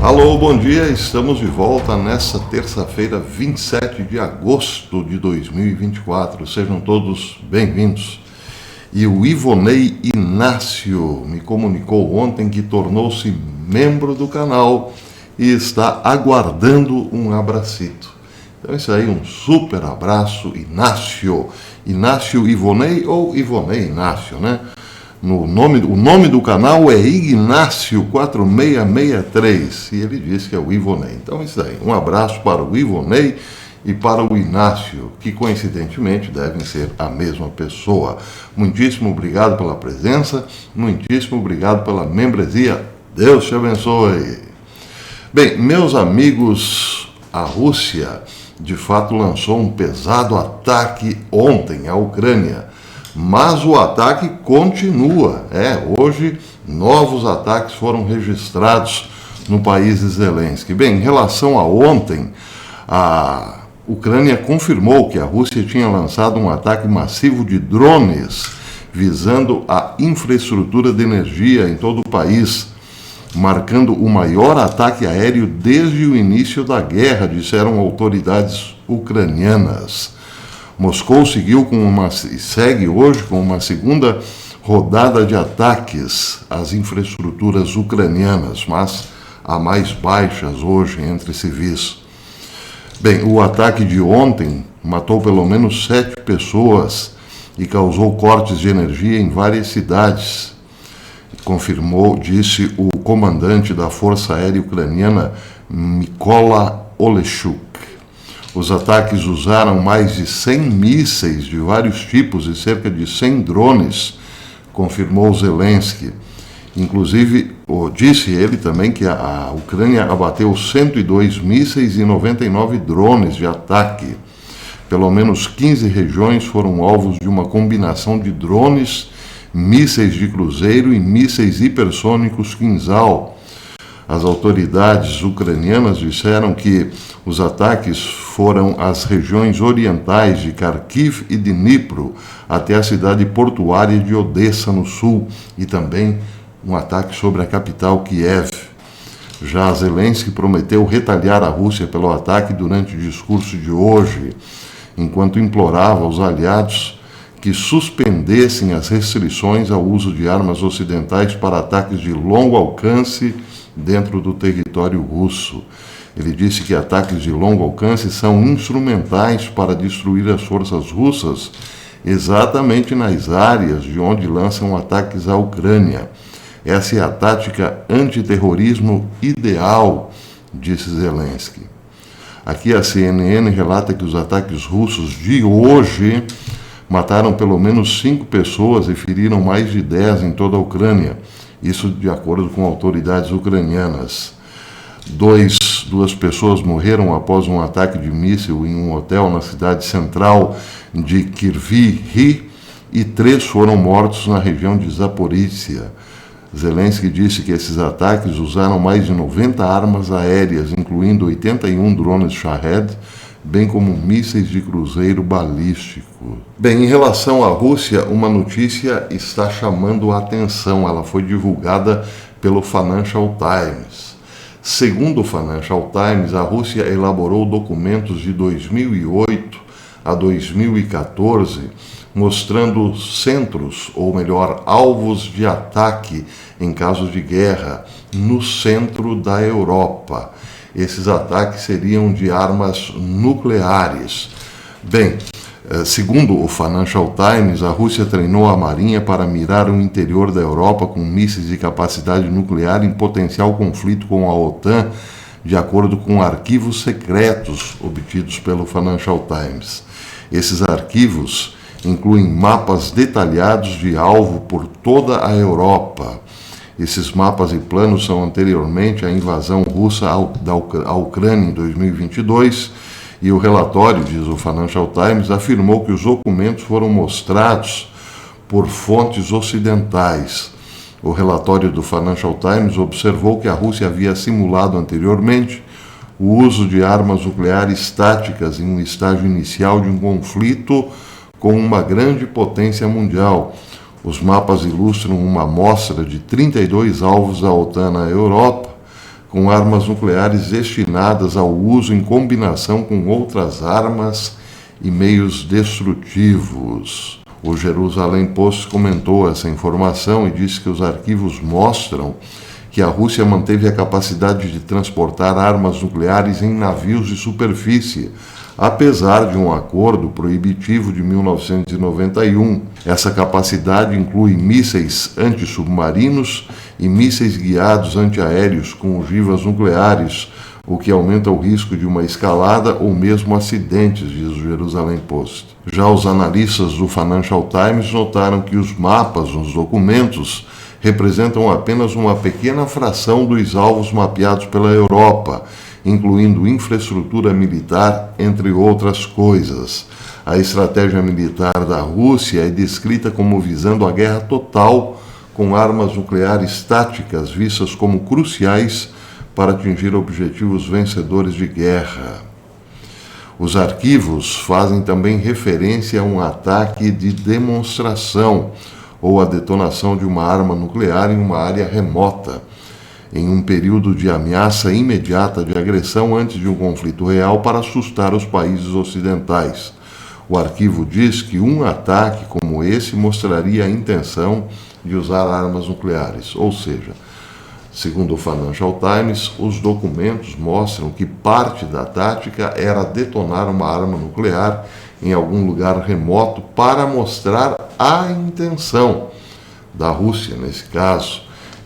Alô, bom dia, estamos de volta nesta terça-feira, 27 de agosto de 2024. Sejam todos bem-vindos. E o Ivonei Inácio me comunicou ontem que tornou-se membro do canal e está aguardando um abracito. Então isso aí, um super abraço, Inácio. Inácio Ivonei ou Ivonei Inácio, né? O nome do canal é Ignácio4663 e ele disse que é o Ivonei. Então, isso aí. Um abraço para o Ivonei e para o Inácio, que coincidentemente devem ser a mesma pessoa. Muitíssimo obrigado pela presença, muitíssimo obrigado pela membresia. Deus te abençoe. Bem, meus amigos, a Rússia de fato lançou um pesado ataque ontem à Ucrânia. Mas o ataque continua. Hoje, novos ataques foram registrados no país de Zelensky. Bem, em relação a ontem, a Ucrânia confirmou que a Rússia tinha lançado um ataque massivo de drones visando a infraestrutura de energia em todo o país, marcando o maior ataque aéreo desde o início da guerra, disseram autoridades ucranianas. Moscou segue hoje com uma segunda rodada de ataques às infraestruturas ucranianas, mas há mais baixas hoje entre civis. Bem, o ataque de ontem matou pelo menos 7 pessoas e causou cortes de energia em várias cidades, disse o comandante da Força Aérea Ucraniana, Mykola Oleshchuk. Os ataques usaram mais de 100 mísseis de vários tipos e cerca de 100 drones, confirmou Zelensky. Inclusive, disse ele também que a Ucrânia abateu 102 mísseis e 99 drones de ataque. Pelo menos 15 regiões foram alvos de uma combinação de drones, mísseis de cruzeiro e mísseis hipersônicos Kinzhal. As autoridades ucranianas disseram que os ataques foram às regiões orientais de Kharkiv e Dnipro, até a cidade portuária de Odessa, no sul, e também um ataque sobre a capital Kiev. Já Zelensky prometeu retaliar a Rússia pelo ataque durante o discurso de hoje, enquanto implorava aos aliados que suspendessem as restrições ao uso de armas ocidentais para ataques de longo alcance dentro do território russo. Ele disse que ataques de longo alcance são instrumentais para destruir as forças russas exatamente nas áreas de onde lançam ataques à Ucrânia. Essa é a tática antiterrorismo ideal, disse Zelensky. Aqui a CNN relata que os ataques russos de hoje mataram pelo menos 5 pessoas e feriram mais de 10 em toda a Ucrânia. Isso de acordo com autoridades ucranianas. Duas pessoas morreram após um ataque de míssil em um hotel na cidade central de Kryvyi e 3 foram mortos na região de Zaporizhia. Zelensky disse que esses ataques usaram mais de 90 armas aéreas, incluindo 81 drones Shahed, bem como mísseis de cruzeiro balístico. Bem, em relação à Rússia, uma notícia está chamando a atenção. Ela foi divulgada pelo Financial Times. Segundo o Financial Times, a Rússia elaborou documentos de 2008 a 2014, mostrando centros, ou melhor, alvos de ataque em casos de guerra no centro da Europa. Esses ataques seriam de armas nucleares. Bem, segundo o Financial Times, a Rússia treinou a marinha para mirar o interior da Europa com mísseis de capacidade nuclear em potencial conflito com a OTAN, de acordo com arquivos secretos obtidos pelo Financial Times. Esses arquivos incluem mapas detalhados de alvo por toda a Europa. Esses mapas e planos são anteriormente à invasão russa à Ucrânia em 2022, e o relatório, diz o Financial Times, afirmou que os documentos foram mostrados por fontes ocidentais. O relatório do Financial Times observou que a Rússia havia simulado anteriormente o uso de armas nucleares táticas em um estágio inicial de um conflito com uma grande potência mundial. Os mapas ilustram uma amostra de 32 alvos da OTAN na Europa, com armas nucleares destinadas ao uso em combinação com outras armas e meios destrutivos. O Jerusalém Post comentou essa informação e disse que os arquivos mostram que a Rússia manteve a capacidade de transportar armas nucleares em navios de superfície, apesar de um acordo proibitivo de 1991. Essa capacidade inclui mísseis antissubmarinos e mísseis guiados antiaéreos com ogivas nucleares, o que aumenta o risco de uma escalada ou mesmo acidentes, diz o Jerusalém Post. Já os analistas do Financial Times notaram que os mapas nos documentos representam apenas uma pequena fração dos alvos mapeados pela Europa, incluindo infraestrutura militar, entre outras coisas. A estratégia militar da Rússia é descrita como visando a guerra total com armas nucleares táticas vistas como cruciais para atingir objetivos vencedores de guerra. Os arquivos fazem também referência a um ataque de demonstração ou a detonação de uma arma nuclear em uma área remota, em um período de ameaça imediata de agressão antes de um conflito real para assustar os países ocidentais. O arquivo diz que um ataque como esse mostraria a intenção de usar armas nucleares, ou seja, segundo o Financial Times, os documentos mostram que parte da tática era detonar uma arma nuclear em algum lugar remoto para mostrar a intenção da Rússia, nesse caso,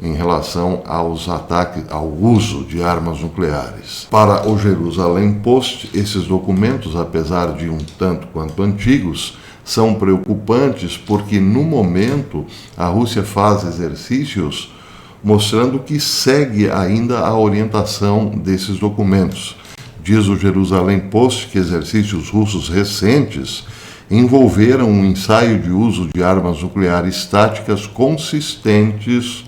em relação aos ataques, ao uso de armas nucleares. Para o Jerusalém Post, esses documentos, apesar de um tanto quanto antigos, são preocupantes porque, no momento, a Rússia faz exercícios mostrando que segue ainda a orientação desses documentos. Diz o Jerusalém Post que exercícios russos recentes envolveram um ensaio de uso de armas nucleares táticas consistentes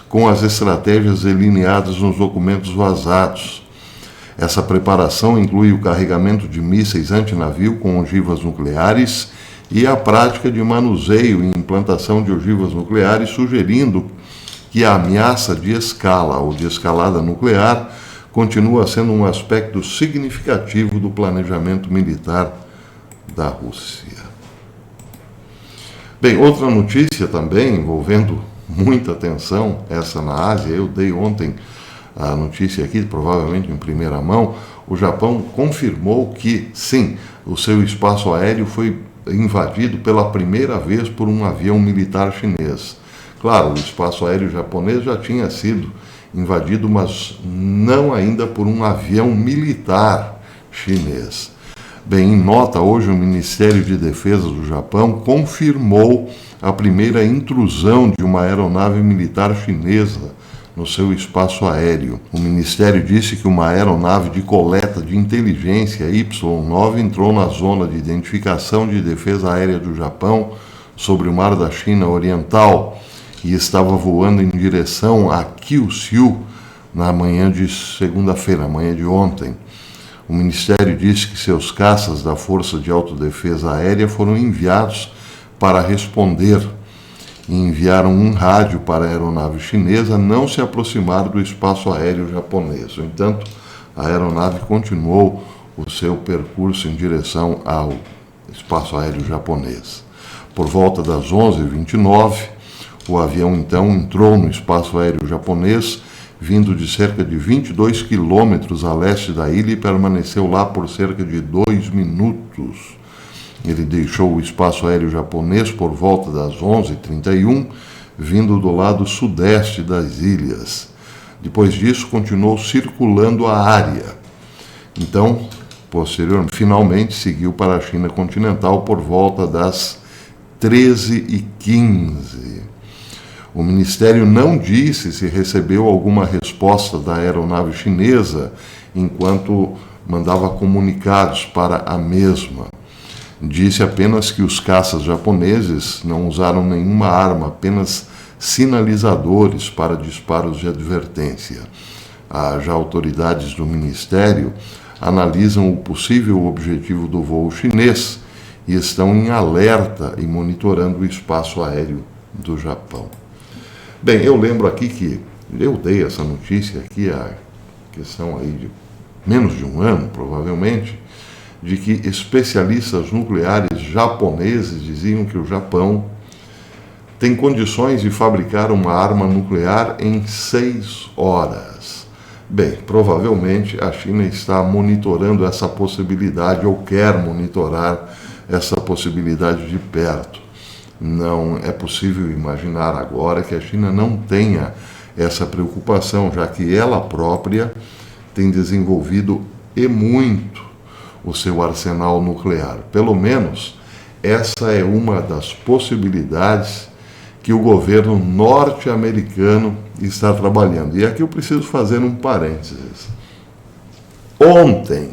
com as estratégias delineadas nos documentos vazados. Essa preparação inclui o carregamento de mísseis antinavio com ogivas nucleares e a prática de manuseio e implantação de ogivas nucleares, sugerindo que a ameaça de escala ou de escalada nuclear continua sendo um aspecto significativo do planejamento militar da Rússia. Bem, outra notícia também envolvendo muita atenção, essa na Ásia, eu dei ontem a notícia aqui, provavelmente em primeira mão, o Japão confirmou que, sim, o seu espaço aéreo foi invadido pela primeira vez por um avião militar chinês. Claro, o espaço aéreo japonês já tinha sido invadido, mas não ainda por um avião militar chinês. Bem, em nota, hoje o Ministério de Defesa do Japão confirmou a primeira intrusão de uma aeronave militar chinesa no seu espaço aéreo. O Ministério disse que uma aeronave de coleta de inteligência Y-9 entrou na zona de identificação de defesa aérea do Japão sobre o mar da China Oriental e estava voando em direção a Kyushu na manhã de segunda-feira, manhã de ontem. O Ministério disse que seus caças da Força de Autodefesa Aérea foram enviados para responder e enviaram um rádio para a aeronave chinesa não se aproximar do espaço aéreo japonês. No entanto, a aeronave continuou o seu percurso em direção ao espaço aéreo japonês. Por volta das 11h29, o avião então entrou no espaço aéreo japonês, vindo de cerca de 22 quilômetros a leste da ilha e permaneceu lá por cerca de 2 minutos. Ele deixou o espaço aéreo japonês por volta das 11h31, vindo do lado sudeste das ilhas. Depois disso, continuou circulando a área. Então, posteriormente, finalmente seguiu para a China continental por volta das 13h15. O Ministério não disse se recebeu alguma resposta da aeronave chinesa enquanto mandava comunicados para a mesma. Disse apenas que os caças japoneses não usaram nenhuma arma, apenas sinalizadores para disparos de advertência. Já autoridades do Ministério analisam o possível objetivo do voo chinês e estão em alerta e monitorando o espaço aéreo do Japão. Bem, eu lembro aqui que eu dei essa notícia aqui há questão aí de menos de um ano, provavelmente, de que especialistas nucleares japoneses diziam que o Japão tem condições de fabricar uma arma nuclear em 6 horas. Bem, provavelmente a China está monitorando essa possibilidade ou quer monitorar essa possibilidade de perto. Não é possível imaginar agora que a China não tenha essa preocupação, já que ela própria tem desenvolvido e muito o seu arsenal nuclear. Pelo menos essa é uma das possibilidades que o governo norte-americano está trabalhando. E aqui eu preciso fazer um parênteses. Ontem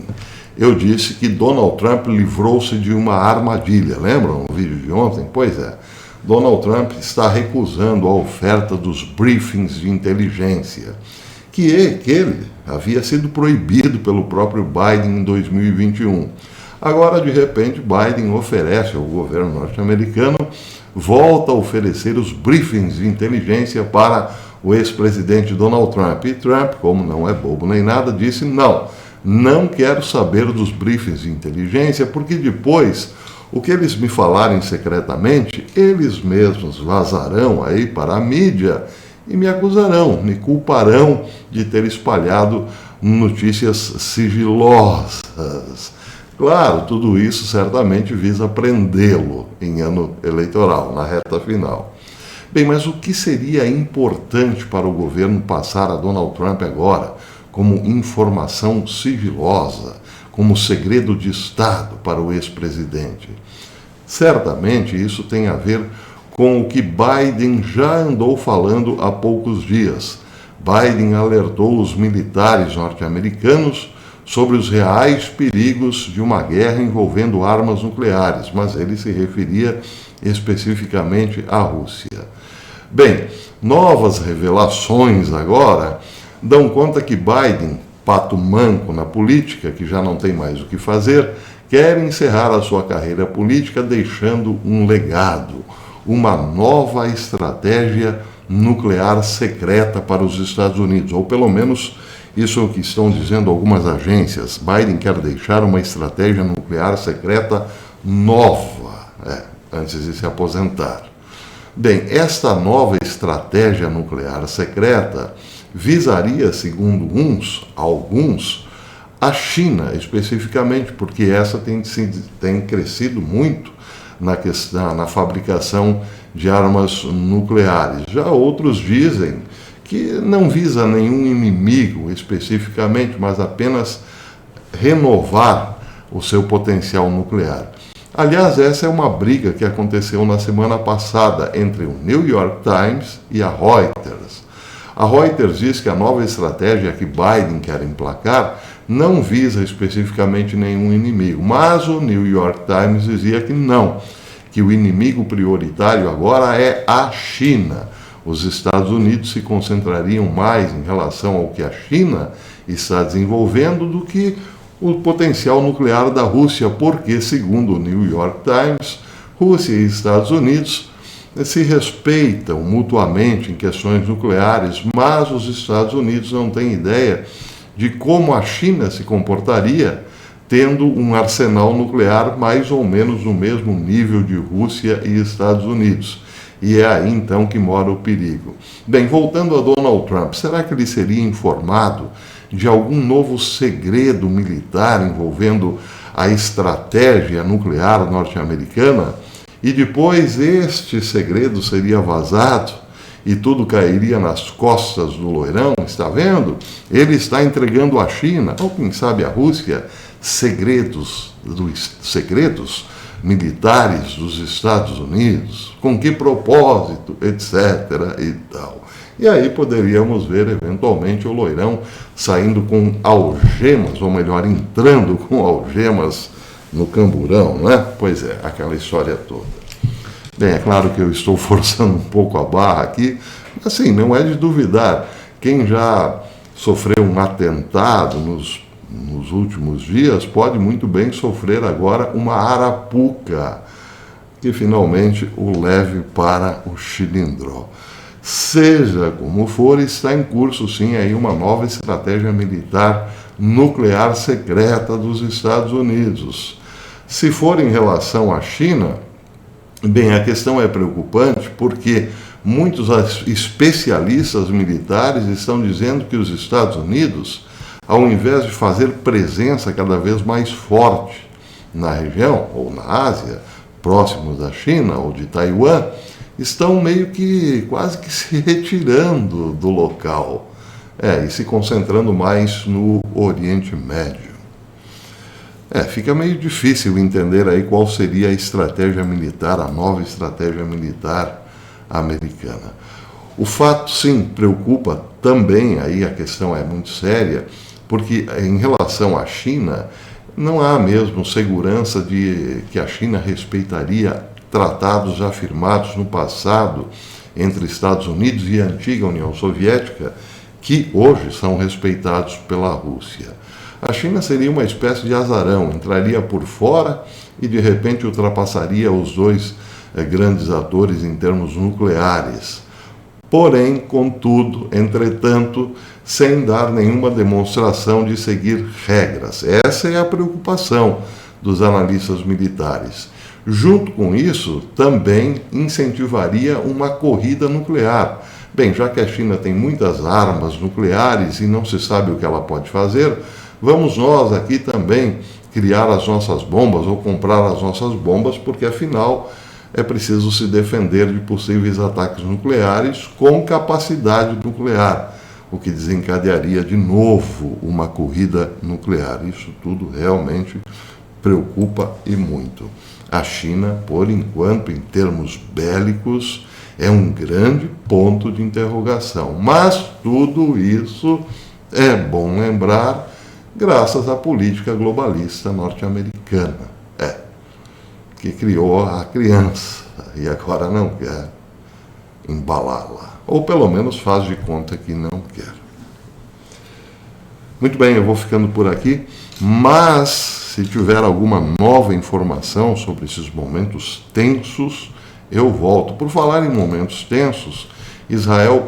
eu disse que Donald Trump livrou-se de uma armadilha. Lembram o vídeo de ontem? Pois é. Donald Trump está recusando a oferta dos briefings de inteligência, que ele havia sido proibido pelo próprio Biden em 2021. Agora, de repente, Biden oferece ao governo norte-americano, volta a oferecer os briefings de inteligência para o ex-presidente Donald Trump. E Trump, como não é bobo nem nada, disse não quero saber dos briefings de inteligência, porque depois o que eles me falarem secretamente, eles mesmos vazarão aí para a mídia e me acusarão, me culparão de ter espalhado notícias sigilosas. Claro, tudo isso certamente visa prendê-lo em ano eleitoral, na reta final. Bem, mas o que seria importante para o governo passar a Donald Trump agora como informação sigilosa, como segredo de Estado para o ex-presidente? Certamente isso tem a ver com o que Biden já andou falando há poucos dias. Biden alertou os militares norte-americanos sobre os reais perigos de uma guerra envolvendo armas nucleares, mas ele se referia especificamente à Rússia. Bem, novas revelações agora dão conta que Biden, pato manco na política, que já não tem mais o que fazer, quer encerrar a sua carreira política deixando um legado, uma nova estratégia nuclear secreta para os Estados Unidos, ou pelo menos isso é o que estão dizendo algumas agências. Biden quer deixar uma estratégia nuclear secreta nova, antes de se aposentar. Bem, esta nova estratégia nuclear secreta visaria, segundo alguns, a China especificamente, porque essa tem crescido muito na fabricação de armas nucleares. Já outros dizem que não visa nenhum inimigo especificamente, mas apenas renovar o seu potencial nuclear. Aliás, essa é uma briga que aconteceu na semana passada entre o New York Times e a Reuters. A Reuters diz que a nova estratégia que Biden quer emplacar não visa especificamente nenhum inimigo, mas o New York Times dizia que não, que o inimigo prioritário agora é a China. Os Estados Unidos se concentrariam mais em relação ao que a China está desenvolvendo do que o potencial nuclear da Rússia, porque, segundo o New York Times, Rússia e Estados Unidos se respeitam mutuamente em questões nucleares, mas os Estados Unidos não têm ideia de como a China se comportaria tendo um arsenal nuclear mais ou menos no mesmo nível de Rússia e Estados Unidos. E é aí então que mora o perigo. Bem, voltando a Donald Trump, será que ele seria informado de algum novo segredo militar envolvendo a estratégia nuclear norte-americana? E depois este segredo seria vazado e tudo cairia nas costas do loirão? Está vendo? Ele está entregando à China, ou quem sabe à Rússia, segredos militares dos Estados Unidos, com que propósito, etc. e tal. E aí poderíamos ver, eventualmente, o loirão saindo com algemas, ou melhor, entrando com algemas no camburão, não é? Pois é, aquela história toda. Bem, é claro que eu estou forçando um pouco a barra aqui, mas assim, não é de duvidar. Quem já sofreu um atentado nos últimos dias pode muito bem sofrer agora uma arapuca que finalmente o leve para o chilindró. Seja como for, está em curso sim aí uma nova estratégia militar nuclear secreta dos Estados Unidos. Se for em relação à China, bem, a questão é preocupante porque muitos especialistas militares estão dizendo que os Estados Unidos, ao invés de fazer presença cada vez mais forte na região, ou na Ásia, próximos da China ou de Taiwan, estão meio que quase que se retirando do local, e se concentrando mais no Oriente Médio. Fica meio difícil entender aí qual seria a estratégia militar, a nova estratégia militar americana. O fato, sim, preocupa também, aí a questão é muito séria, porque em relação à China, não há mesmo segurança de que a China respeitaria tratados já firmados no passado entre Estados Unidos e a antiga União Soviética, que hoje são respeitados pela Rússia. A China seria uma espécie de azarão, entraria por fora e de repente ultrapassaria os dois grandes atores em termos nucleares. Porém, contudo, entretanto, sem dar nenhuma demonstração de seguir regras. Essa é a preocupação dos analistas militares. Junto com isso, também incentivaria uma corrida nuclear. Bem, já que a China tem muitas armas nucleares e não se sabe o que ela pode fazer, vamos nós aqui também criar as nossas bombas ou comprar as nossas bombas, porque afinal é preciso se defender de possíveis ataques nucleares com capacidade nuclear, o que desencadearia de novo uma corrida nuclear. Isso tudo realmente preocupa e muito. A China, por enquanto, em termos bélicos, é um grande ponto de interrogação. Mas tudo isso é bom lembrar graças à política globalista norte-americana, que criou a criança e agora não quer embalá-la. Ou pelo menos faz de conta que não quer. Muito bem, eu vou ficando por aqui, mas se tiver alguma nova informação sobre esses momentos tensos, eu volto. Por falar em momentos tensos, Israel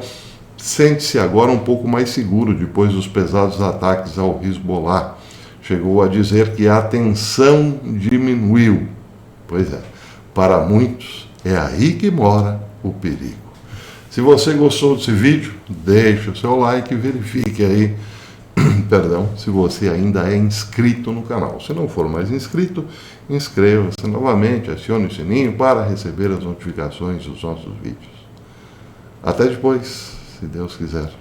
sente-se agora um pouco mais seguro depois dos pesados ataques ao Hezbollah. Chegou a dizer que a tensão diminuiu. Pois é, para muitos é aí que mora o perigo. Se você gostou desse vídeo, deixe o seu like e verifique aí, se você ainda é inscrito no canal. Se não for mais inscrito, inscreva-se novamente, acione o sininho para receber as notificações dos nossos vídeos. Até depois, se Deus quiser.